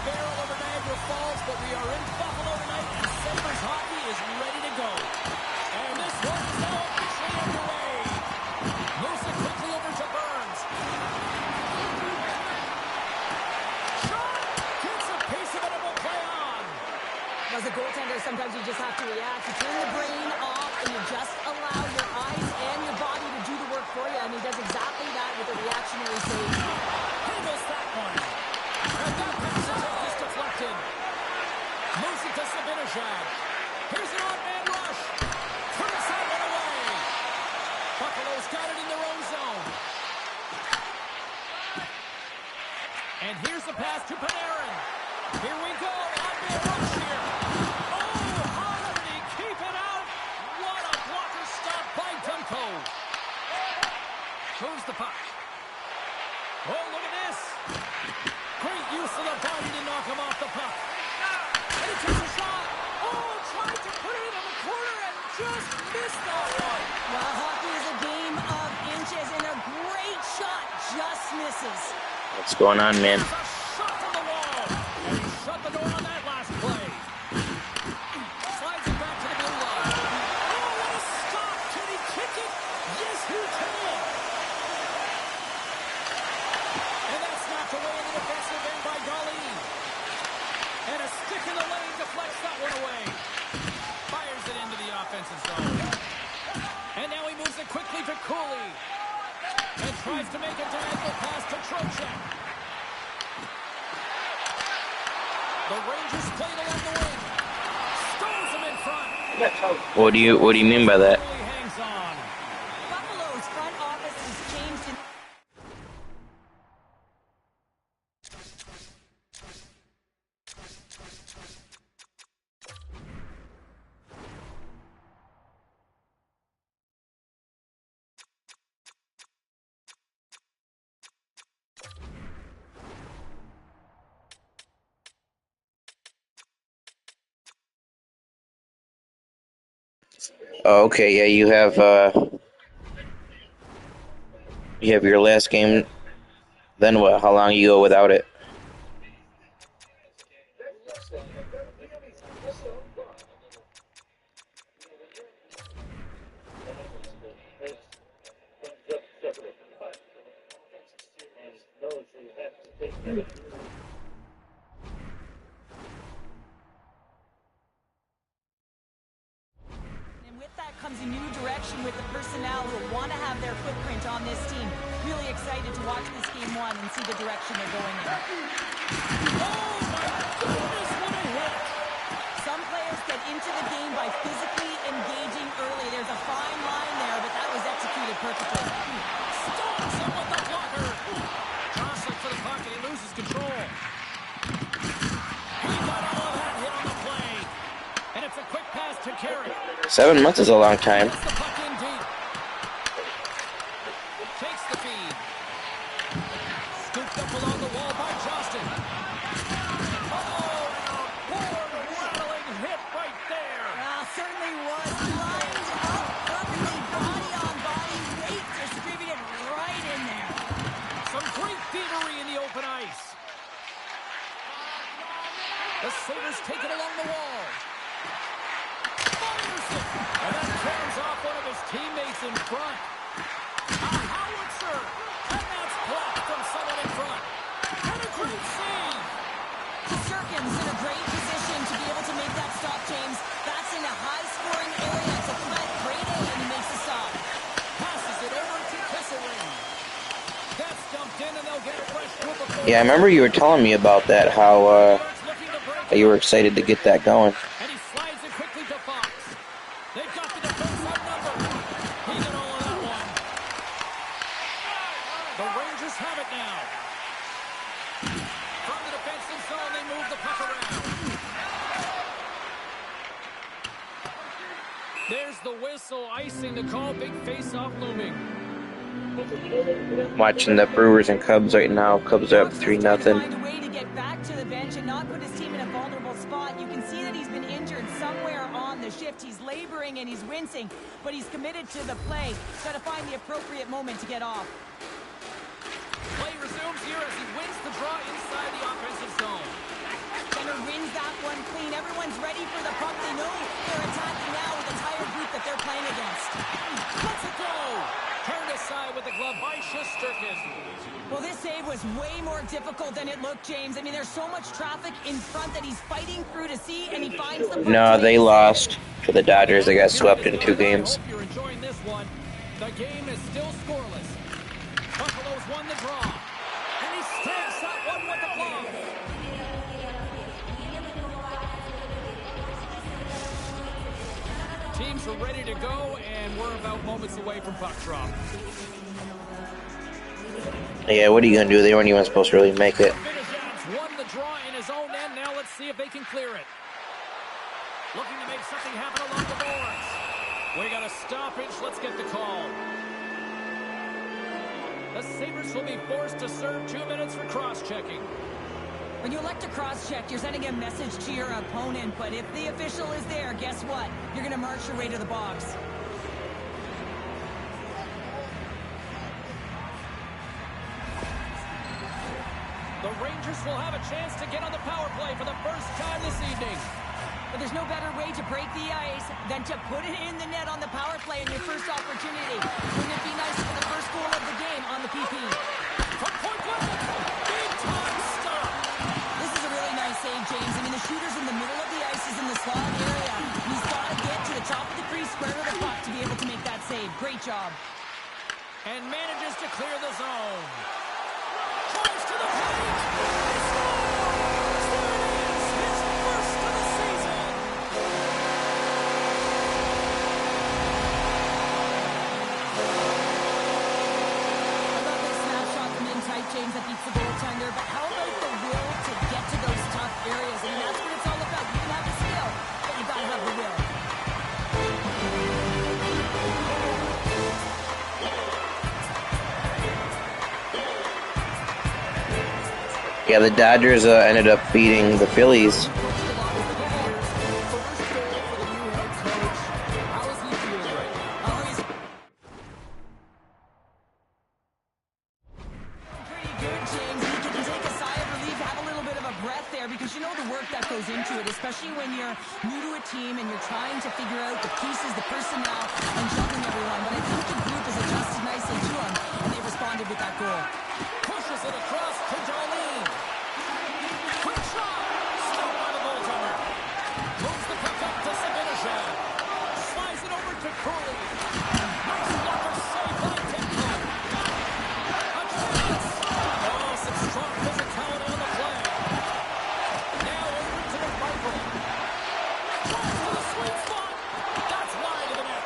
barrel over Niagara Falls, but we are in Buffalo tonight, and Sabres hockey is ready to go. And this one is now officially underway. Moves it quickly over to Burns. Shot! Gets a piece of it and will play on. As a goaltender, sometimes you just have to react. You turn the brain off, and you just allow your eyes and your body to do the work for you, and he does exactly that with a reactionary save. Handles that one. And that pass is deflected. Moves it to Sabinajad. Here's an odd-man rush. Turns that one away. Buffalo's got it in their own zone. And here's the pass to Panarin. Here we go. Odd-man rush here. Oh, how did he keep it out? What a blocker stop by Dunko. Moves the puck. Oh, look at this. Great use of the body to knock him off the puck. And he takes a shot. Oh, tried to put it in the corner and just missed that one. Well, hockey is a game of inches, and a great shot just misses. What's going on, man? There's a shot from the wall. And he shut the door on that last play. Slides it back to the blue line. Oh, what a stop. Can he kick it? Yes, he can. And that's knocked away in the defensive end by Golly. And a stick in the lane deflects that one away. Fires it into the offensive zone. And now he moves it quickly to Cooley. And tries to make a diagonal pass to Trocheck. The Rangers played along the wing. Stones him in front. What do you mean by that? Cooley hangs on. Buffalo's front office has changed in Oh, okay, yeah, you have your last game. Then what? How long you go without it? comes a new direction with the personnel who want to have their footprint on this team. Really excited to watch this game one and see the direction they're going in. Oh, my goodness, what a hit. Some players get into the game by physically engaging early. There's a fine line there, but that was executed perfectly. Stops him with the blocker. Jostling for the puck, and he loses control. He got all of that hit on the play. And it's a quick pass to Carey. 7 months is a long time. Gets the puck in deep. Takes the feed. Scooped up along the wall by Johnston. Oh, and a poor rattling hit right there. Certainly was. Lined up perfectly, body on body, weight distributed right in there. Some great thievery in the open ice. The Sabres take it along the wall. Fires it. And that turns off one of his teammates in front. A howitzer. And that's blocked from someone in front. And a great save. Sirkin's in a great position to be able to make that stop, James. That's in a high-scoring area. It's a threat. Great A, and he makes a stop. Passes it over to Kesselring. That's dumped in, and they'll get a fresh group of four. Yeah, I remember you were telling me about that, how Looking to break you were excited to get that going. and he slides it quickly to Fox. They've got the defense outnumbered. He got all of that one. The Rangers have it now. From the defensive zone, they move the puck around. There's the whistle, icing the call. Big face-off looming. Watching the Brewers and Cubs right now. Cubs are up 3-0. Find a way to get back to the bench and not put his team in a vulnerable spot. You can see that he's been injured somewhere on the shift. He's laboring and he's wincing, but he's committed to the play. He's got to find the appropriate moment to get off. Play resumes here as he wins the draw inside the offensive zone. way more difficult than it looked, James. I mean, there's so much traffic in front that he's fighting through to see, and he finds the puck. No, they lost to the Dodgers. They got swept in 2 games. I hope you're enjoying this one. The game is still scoreless. Buffalo's won the draw. And he stamps that one with the glove. Teams are ready to go, and we're about moments away from puck drop. Yeah, what are you going to do? They weren't even supposed to really make it. Won the draw in his own end. Now let's see if they can clear it. Looking to make something happen along the boards. We got a stoppage. Let's get the call. The Sabres will be forced to serve 2 minutes for cross-checking. When you elect to cross-check, you're sending a message to your opponent, but if the official is there, guess what? You're going to march your way to the box. The Rangers will have a chance to get on the power play for the first time this evening. But there's no better way to break the ice than to put it in the net on the power play in your first opportunity. Wouldn't it be nice for the first goal of the game on the PP? From point blank, big time stop. This is a really nice save, James. I mean, the shooter's in the middle of the ice, is in the slot area. He's got to get to the top of the crease, square to the puck to be able to make that save. Great job. And manages to clear the zone. Drives to the plate. James, that beats the goaltender, but how about the will to get to those tough areas? I mean, that's what it's all about. You can have the skill, but you gotta have the will. Yeah, the Dodgers ended up beating the Phillies. Especially when you're new to a team and you're trying to figure out the pieces, the personnel, and juggling everyone. But I think the group has adjusted nicely to him, and they responded with that goal. Pushes it across to Darlene. Quick shot! Stopped by the goaltender. Moves the puck up to Sabinishad. Slides it over to Curley. Nice blocker save by Tempo. A chance! Oh, some strong physicality on the play. Now over to the rifle. Tries to the sweet spot. That's wide of the net.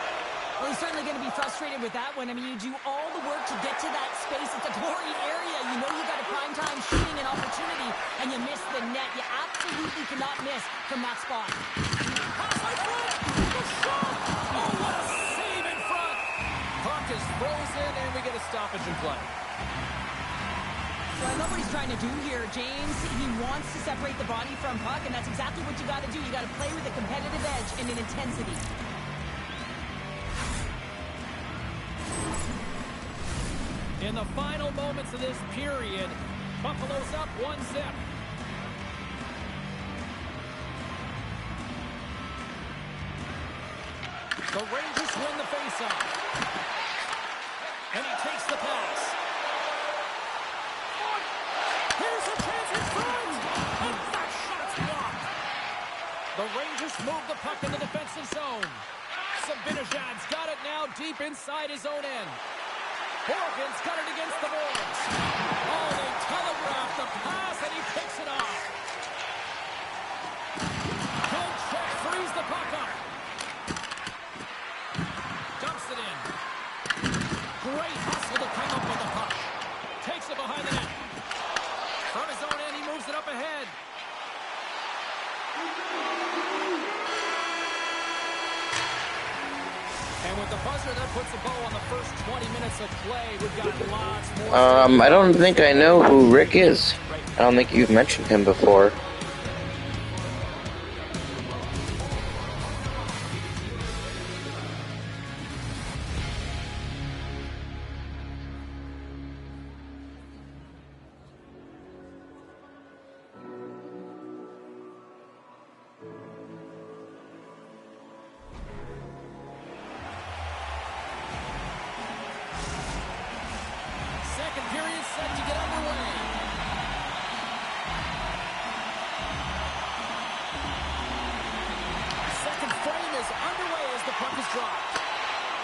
Well, he's certainly going to be frustrated with that one. I mean, you do all the work to get to that space. It's a glory area. You know you got a prime time shooting an opportunity, and you miss the net. You absolutely cannot miss from that spot. Pass in front. The shot. Oh, what a save in front. Puck is frozen, and we get a stoppage in play. So I love what he's trying to do here, James. He wants to separate the body from puck, and that's exactly what you got to do. You got to play with a competitive edge and an intensity. In the final moments of this period, Buffalo's up 1-0. The Rangers win the faceoff. And he takes the pass. Here's a chance in front. And that shot's blocked. The Rangers move the puck in the defensive zone. Sabinishad's got it now deep inside his own end. Morgan's got it against the boards. Oh, they telegraph the pass, and he picks it off. Good check, frees the puck up. Dumps it in. Great hustle to come up with the puck. Takes it behind the net. From his own end, he moves it up ahead. And with the buzzer, that puts a bow on the first 20 minutes of play. We've got lots more. I don't think I know who Rick is. I don't think you've mentioned him before. Second period set to get underway. the puck is dropped.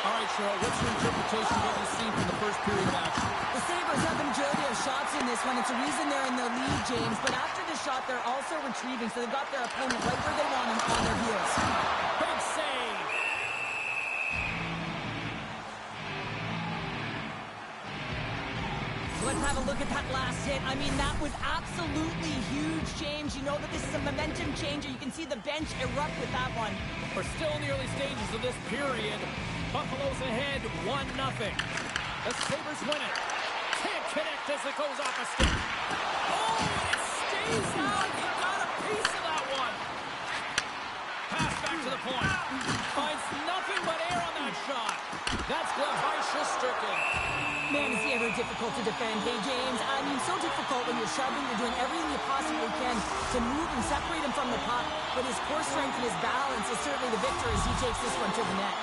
All right, Cheryl, what's your interpretation of what you've seen from the first period of action? The Sabres have the majority of shots in this one. It's a reason they're in the lead, James. But after the shot, they're also retrieving, so they've got their opponent right where they want him on their heels. Big save. Let's have a look at that last hit. I mean, that was absolutely huge, James. You know that this is a momentum changer. You can see the bench erupt with that one. We're still in the early stages of this period. Buffalo's ahead 1-0. The Sabres win it. Can't connect as it goes off a stick. Oh, it stays out. He got a piece of that one. Pass back to the point. Finds nothing but air on that shot. That's glove by Shesterkin. Man, is he ever difficult to defend. Hey, James, I mean, so difficult when you're shoving. You're doing everything you possibly can to move and separate him from the puck. But his core strength and his balance is certainly the victor as he takes this one to the net.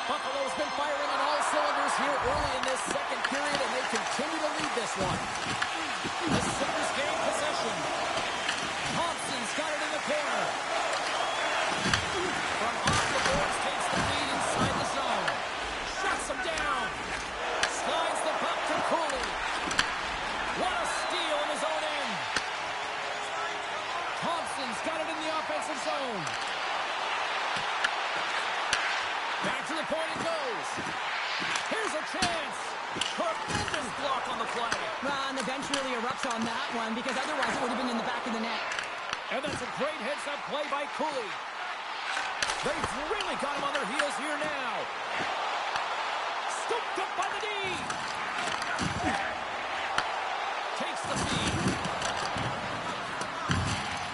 Buffalo's been firing on all cylinders here early in this second period, and they continue to lead this one. The Sabres gain possession. Thompson's got it in the corner. From off the boards, takes the lead inside the zone. Shuts him down. Slides the puck to Cooley. What a steal in his own end. Thompson's got it in the offensive zone. Back to the point it goes. Here's a chance. Tremendous block on the play. And the bench really erupts on that one because otherwise it would have been in the back of the net. And that's a great heads-up play by Cooley. They've really got him on their heels here now. Scooped up by the D. Takes the feed.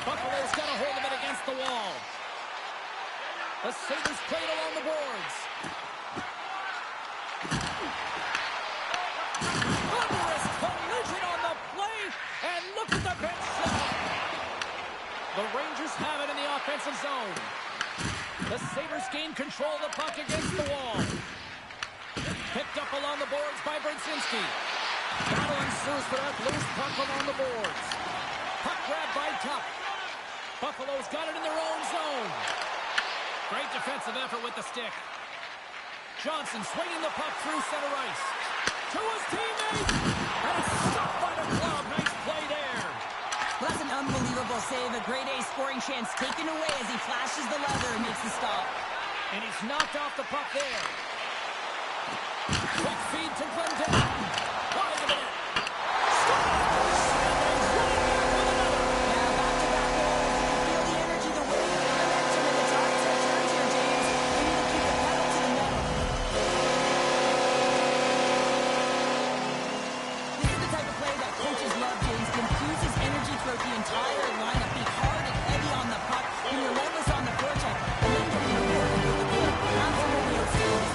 Buffalo's got a hold of it against the wall. The Sabres played along the boards. Thunderous collision on the play, and look at the bench shot. The Rangers have it in the offensive zone. The Sabres gain control of the puck against the wall. Picked up along the boards by Brzezinski. Battle ensues for that loose puck along the boards. Puck grab by Tuck. Buffalo's got it in their own zone. Great defensive effort with the stick. Johnson swinging the puck through center ice. To his teammate. And a stop by the club. Nice play there. Well, that's an unbelievable save. A grade A scoring chance taken away as he flashes the leather and makes the stop. And he's knocked off the puck there. Quick feed to Glendale. Wide of it. The entire lineup, be hard and heavy on the puck, be relentless on the forecheck, and then get in the corner with the goal. Absolutely outstanding.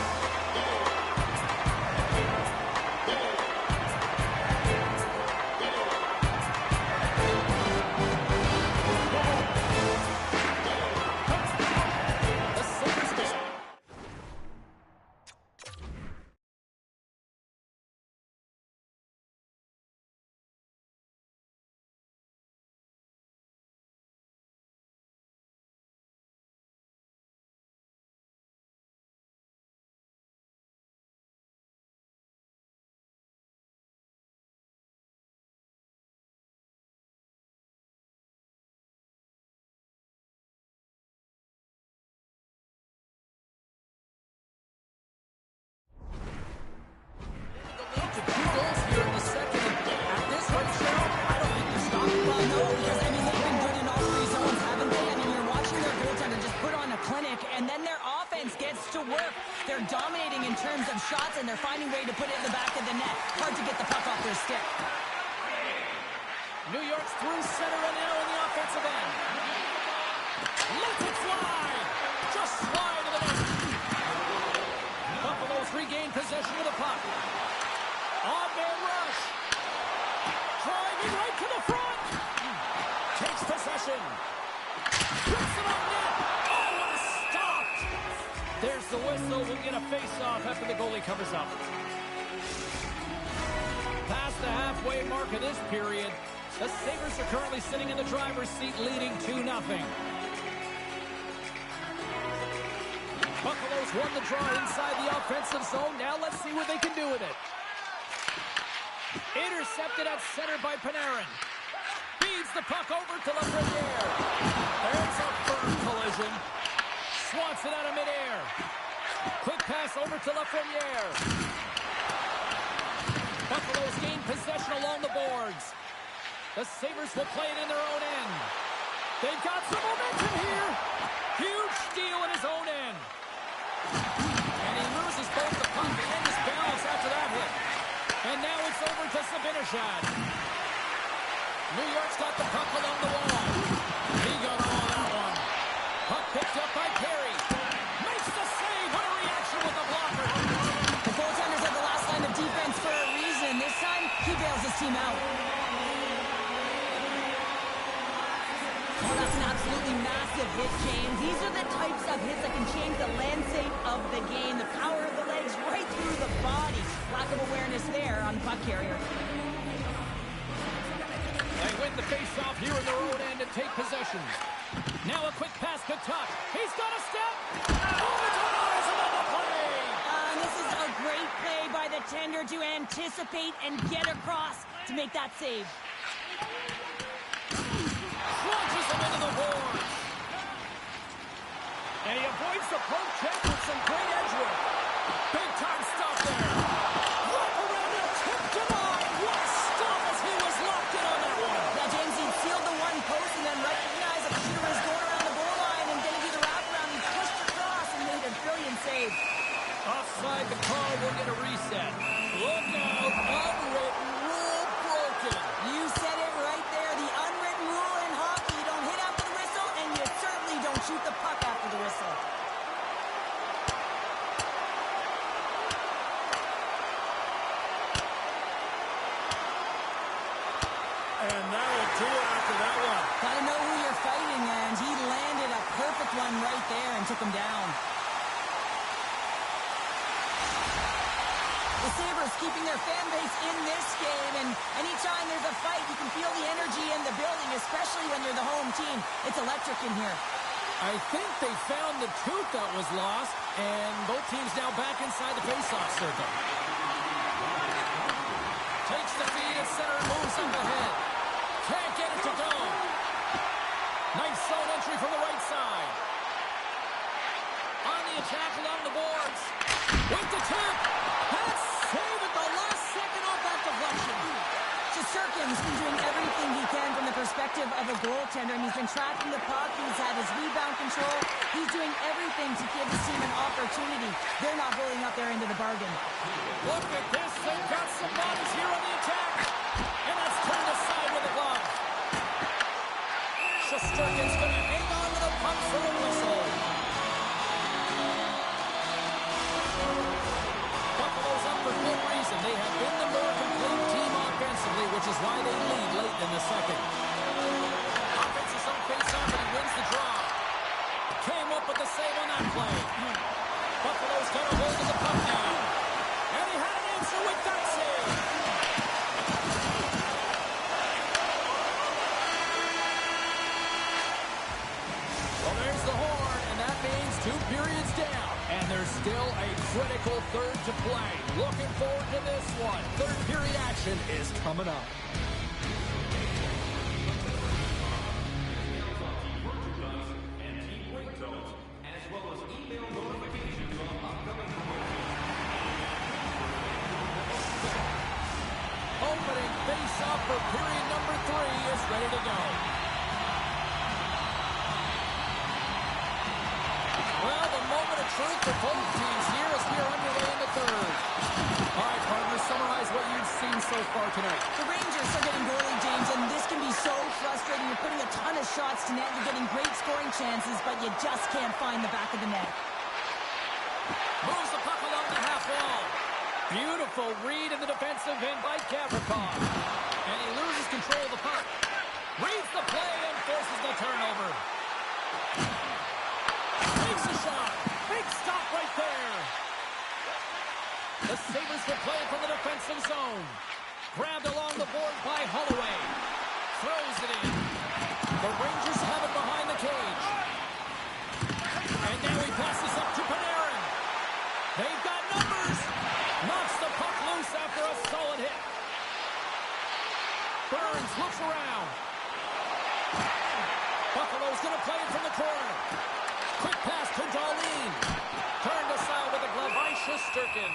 And then their offense gets to work. They're dominating in terms of shots, and they're finding a way to put it in the back of the net. Hard to get the puck off their stick. New York's through center and now in the offensive end. Lets it fly. Just wide of the net. Buffalo's regained possession of the puck. On-man rush. Driving right to the front. Takes possession. Puts it on net. There's the whistle. We'll get a face-off after the goalie covers up. Past the halfway mark of this period, the Sabres are currently sitting in the driver's seat, leading 2-0. Buffalo's Sabres won the draw inside the offensive zone. Now let's see what they can do with it. Intercepted at center by Panarin. Feeds the puck over to Lafreniere. There's a firm collision. Swats it out of midair. Quick pass over to Lafreniere. Buffalo's gained possession along the boards. The Sabres will play it in their own end. They've got some momentum here. Huge steal in his own end. And he loses both the puck and his balance after that hit. And now it's over to Zibanejad. New York's got the puck along the wall. He got all that one. Puck picked up by Perry. Makes the save. What a reaction with the blocker. The goaltender's at the last line of defense for a reason. This time, he bails his team out. Oh, that's an absolutely massive hit, James. These are the types of hits that can change the landscape of the game. The power of the legs right through the body. Lack of awareness there on the puck carrier. They win the face-off here in their own end and take possession. Now a quick pass to Tuck. He's got a step. Oh, it's another play. This is a great play by the tender to anticipate and get across to make that save. Launches him into the boards. And he avoids the poke check with some great edge work. Big-time stop there. Wrap around and tipped him on. What a stop as he was locked in on that one. Now, James, he sealed the one post and then recognized that the shooter was going around the goal line and didn't do the wraparound. He pushed across and made a brilliant save. Offside, the call will get a reset. Look out. Unwritten rule broken. You said it right there. The unwritten rule in hockey. You don't hit after the whistle, and you certainly don't shoot the puck after the whistle. And that'll do it after that one. Gotta know who you're fighting, and he landed a perfect one right there and took him down. The Sabres keeping their fan base in this game, and anytime there's a fight, you can feel the energy in the building, especially when you're the home team. It's electric in here. I think they found the tooth that was lost, and both teams now back inside the faceoff circle. Takes the feed at center and moves up ahead. Can't get it to go. Nice zone entry from the right side. On the attack along the boards. With the tip. And it's saved at the last second off that deflection. Shesterkin's been doing everything he can from the perspective of a goaltender, and he's been tracking the puck. He's had his rebound control. He's doing everything to give his team an opportunity. They're not holding up their end of the bargain. Look at this. They've got some bodies here on the attack. And that's turned aside with a glove. Shesterkin's going to hang on to the puck for a whistle. Buffalo's up for good reason. They have been the more complete team offensively, which is why they lead late in the second. Offensive zone face-off, and he wins the draw. Came up with the save on that play. Buffalo's got a hold of the puck now. And he had an answer with that save. Well, there's the horn, and that means 2 periods down. And there's still a critical third to play. Looking forward to this one. Third period action is coming up. Opening face-off for period number 3 is ready to go. Well, the moment of truth for both teams here as we are underway in the third. All right, partners, summarize what you've seen so far tonight. The Rangers are getting goalie, James, and this can be so frustrating. You're putting a ton of shots to net. You're getting great scoring chances, but you just can't find the back of the net. Moves the puck along the half wall. Beautiful read in the defensive end by Gavrikov. And he loses control of the puck. Reads the play and forces the turnover. Takes a shot. Big stop right there. The Sabres will play it from the defensive zone. Grabbed along the board by Holloway. Throws it in. The Rangers have it behind the cage. And now he passes up to Panarin. Buffalo's going to play it from the corner. Quick pass to Darlene. Turned aside with a glove by Shesterkin.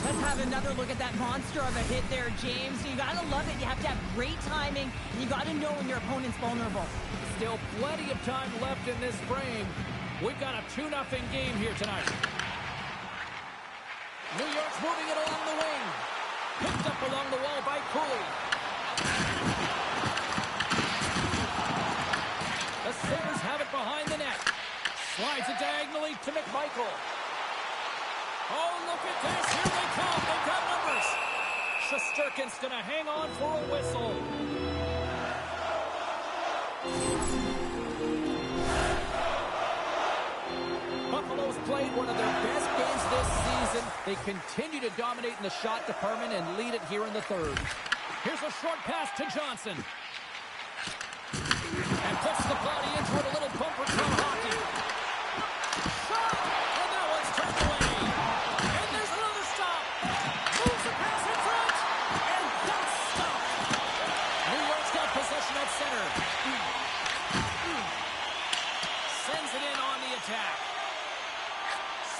Let's have another look at that monster of a hit there, James. You got to love it. You have to have great timing. You got to know when your opponent's vulnerable. Still plenty of time left in this frame. We've got a 2-0 game here tonight. New York's moving it along the wing. Picked up along the wall by Cooley. The Sabres have it behind the net. Slides it diagonally to McMichael. Oh, look at this. Here they come. They've got numbers. Shesterkin's going to hang on for a whistle. Buffalo's played one of their best games this season. They continue to dominate in the shot department and lead it here in the third. Here's a short pass to Johnson. And puts the body into it, a little bumper car hockey. Shot! And that one's turned away. And there's another stop. Moves the pass in front. And that's stopped. New York's got possession at center. Sends it in on the attack.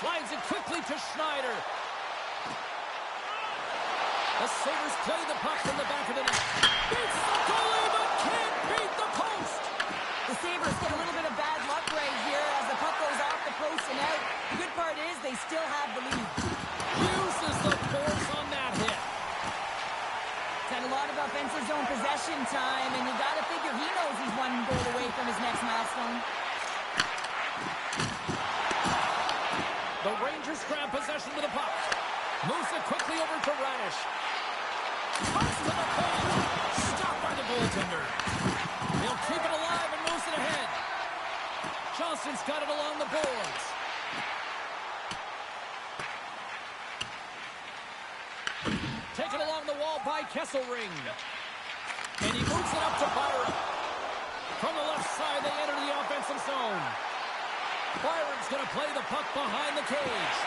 Slides it quickly to Schneider. The Sabres play the puck from the back of the net. Beats the goalie, but can't beat the post. The Sabres get a little bit of bad luck right here as the puck goes off the post and out. The good part is they still have the lead. Uses the force on that hit. Had a lot of offensive zone possession time, and you got to figure he knows he's one goal away from his next milestone. The Rangers grab possession with the puck. Moves it quickly over to Radish. Pucks to the pole. Stopped by the goaltender. He'll keep it alive and moves it ahead. Johnson's got it along the boards. Taken along the wall by Kesselring. And he moves it up to Byron. From the left side, they enter the offensive zone. Byron's going to play the puck behind the cage.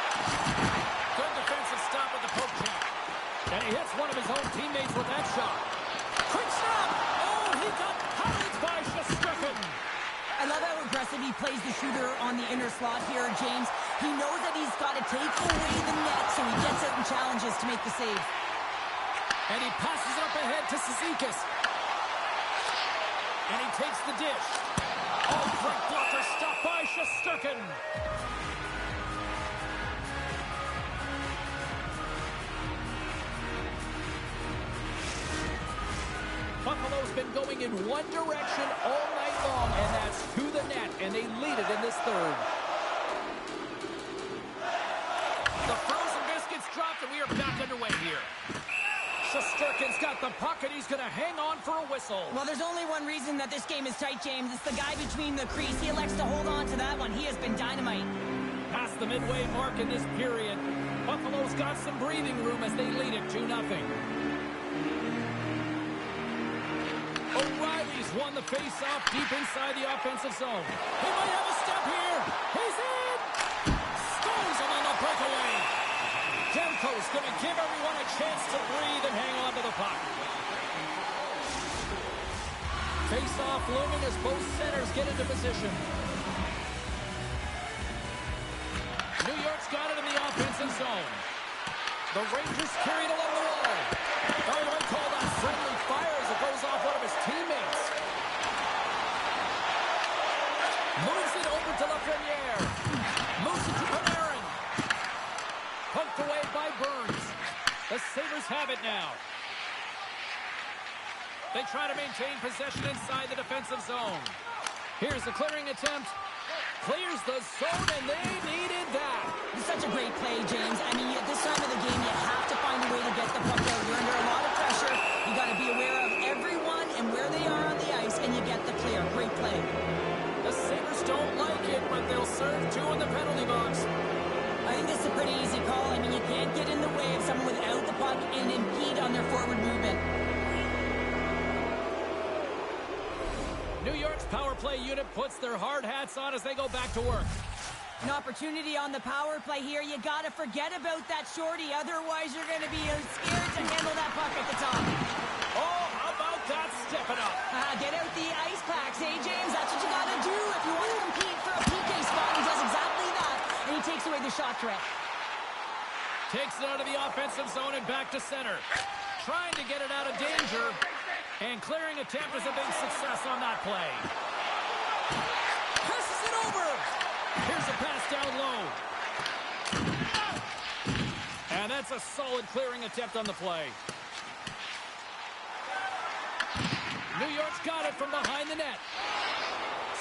Good defensive stop with the poke check. And he hits one of his own teammates with that shot. Quick stop! Oh, he got pounded by Shesterkin. I love how aggressive he plays the shooter on the inner slot here, James. He knows that he's got to take away the net, so he gets out and challenges to make the save. And he passes it up ahead to Cizikas. And he takes the dish. Oh, great blocker stopped by Shesterkin. Buffalo's been going in one direction all night long, and that's to the net, and they lead it in this third. The frozen biscuits dropped, and we are back underway here. Shesterkin's got the puck, and he's going to hang on for a whistle. Well, there's only one reason that this game is tight, James. It's the guy between the crease. He elects to hold on to that one. He has been dynamite. Past the midway mark in this period, Buffalo's got some breathing room as they lead it 2-0. O'Reilly's won the face-off deep inside the offensive zone. He might have a step here. He's in! Scores him on the breakaway. Demko's going to give everyone a chance to breathe and hang on to the puck. Face-off looming as both centers get into position. New York's got it in the offensive zone. The Rangers carried along the wall. Oh, they call that friendly fire as it goes off one of his teammates. Moves it over to Lafreniere. Moves it to Panarin. Poked away by Burns. The Sabres have it now. They try to maintain possession inside the defensive zone. Here's the clearing attempt. Clears the zone, and they needed that. It's such a great play, James. I mean, at this time of the game, you have to find a way to get the puck out. You're under a lot of pressure. You got to be aware of everyone and where they are on the ice, and you get the clear. Great play. The Sabres don't like it, but they'll serve two in the penalty box. I think this is a pretty easy call. I mean, you can't get in the way of someone without the puck and impede on their forward movement. New York's power play unit puts their hard hats on as they go back to work. An opportunity on the power play here. You got to forget about that shorty. Otherwise, you're going to be scared to handle that puck at the top. Oh, Takes it out of the offensive zone and back to center. Trying to get it out of danger. And clearing attempt is a big success on that play. Passes it over. Here's a pass down low. And that's a solid clearing attempt on the play. New York's got it from behind the net.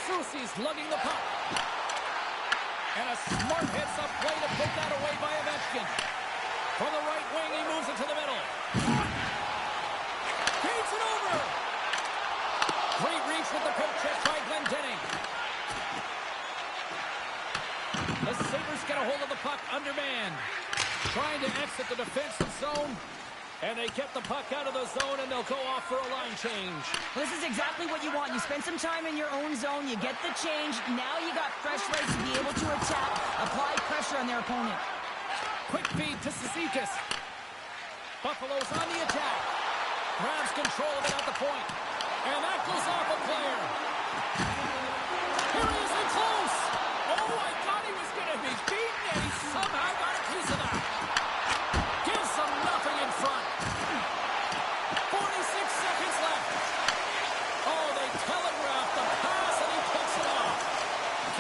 Soucy's lugging the puck. And a smart heads-up play to put that away by Ovechkin. From the right wing, he moves it to the middle. Feeds it over. Great reach with the poke check by Glendening. The Sabres get a hold of the puck undermanned. Trying to exit the defensive zone. And they kept the puck out of the zone, and they'll go off for a line change. Well, this is exactly what you want. You spend some time in your own zone, you get the change. Now you got fresh legs to be able to attack, apply pressure on their opponent. Quick feed to Cizikas. Buffalo's on the attack. Grabs control of it at the point. And that goes off a player. Here he is in close. Oh, I thought he was going to be beaten, and he somehow got a piece of that. Gives them nothing in front. 46 seconds left. Oh, they telegraphed the pass, and he picks it off.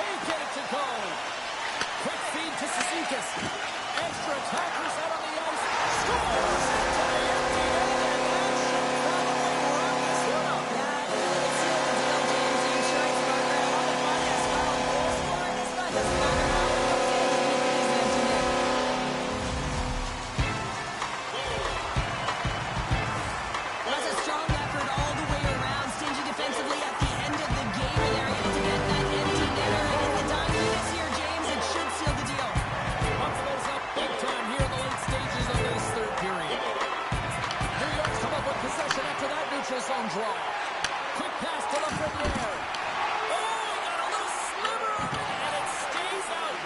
Can't get it to go. Quick feed to Cizikas. Extra attackers out on the ice. Scores! Zone draw. Quick pass to the Lafreniere. Oh, he got a little sliver of it, and it stays out.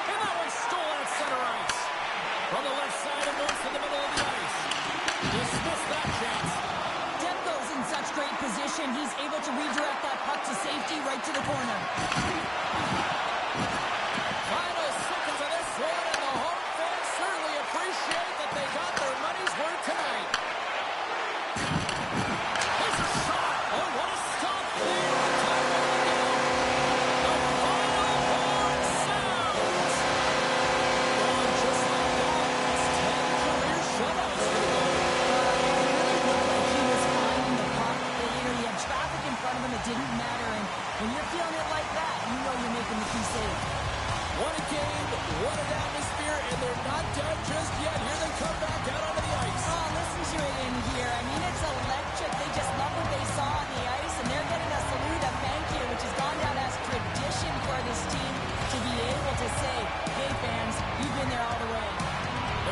And that one's stolen at center ice. From the left side and moves to the middle of the ice. Dismissed that chance. Demko's in such great position. He's able to redirect that puck to safety right to the corner. Final seconds of this one, and the home fans certainly appreciate that they got their money's worth tonight. Didn't matter, and when you're feeling it like that, you know you're making the key save. What a game, what an atmosphere, and they're not done just yet. Here they come back out onto the ice. Oh, listen to it in here. I mean, it's electric. They just love what they saw on the ice, and they're getting a salute, a thank you, which has gone down as tradition for this team to be able to say, hey, fans, you've been there all the way.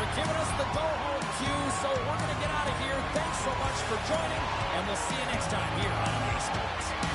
They're giving us the go-home cue, so we're going to get out of here. Thanks so much for joining, and we'll see you next time here on NBA Sports.